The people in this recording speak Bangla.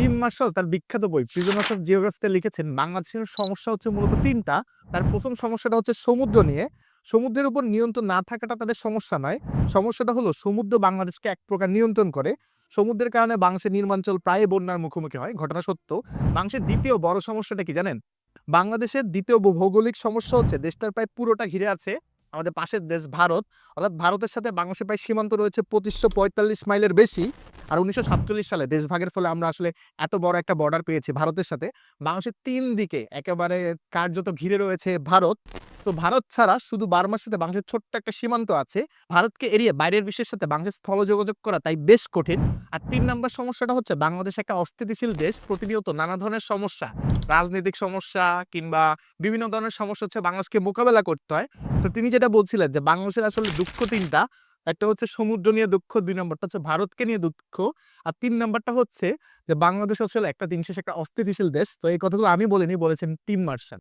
টিম মার্শাল তার বিখ্যাত বই 'প্রিজনার্স অফ জিওগ্রাফি'তে লিখেছেন বাংলাদেশের সমস্যা হচ্ছে মূলত ৩ টা। তার ১ম সমস্যাটা হচ্ছে সমুদ্র নিয়ে। সমুদ্রের উপর নিয়ন্ত্রণ না থাকাটা তাদের সমস্যা নয়। সমস্যাটা হলো সমুদ্র বাংলাদেশকে এক প্রকার নিয়ন্ত্রণ করে। সমুদ্রের কারণে বাংলাদেশের নির্মাঞ্চল প্রায়ই বন্যার মুখোমুখি হয়। ঘটনা সত্য। বাংলাদেশের ২য় বড় সমস্যাটা কি জানেন? বাংলাদেশের ২য় ভৌগোলিক সমস্যা হচ্ছে দেশটার প্রায় পুরোটা ঘিরে আছে আমাদের পাশের দেশ ভারত। অর্থাৎ ভারতের সাথে বাংলাদেশের প্রায় সীমান্ত রয়েছে ২৫৪৫ মাইলের বেশি। আর ১৯৪৭ সালে দেশভাগের ফলে আমরা আসলে এত বড় একটা বর্ডার পেয়েছি ভারতের সাথে। বাংলাদেশের ৩ দিকে একেবারে কার্যত ঘিরে রয়েছে ভারত। সো ভারত ছাড়া শুধু বার্মার সাথে বাংলাদেশের ছোট্ট একটা সীমান্ত আছে। ভারতকে এড়িয়ে বাইরের বিশ্বের সাথে বাংলাদেশের স্থল যোগাযোগ করা তাই বেশ কঠিন। আর ৩ নাম্বার সমস্যাটা হচ্ছে বাংলাদেশ একটা অস্থিতিশীল দেশ। প্রতিনিয়ত নানা ধরনের সমস্যা, রাজনৈতিক সমস্যা কিংবা বিভিন্ন ধরনের সমস্যা হচ্ছে বাংলাদেশকে মোকাবেলা করতে হয়। তো তিনি যেটা বলছিলেন যে বাংলাদেশের আসলে দুঃখ ৩ টা। একটা হচ্ছে সমুদ্র নিয়ে দুঃখ, ২ নাম্বারটা হচ্ছে ভারতকে নিয়ে দুঃখ। আর ৩ নাম্বারটা হচ্ছে যে বাংলাদেশ আসলে একটা দিন শেষে একটা অস্থিতিশীল দেশ। তো এই কথাগুলো আমি বলিনি, বলেছেন টিম মার্শাল।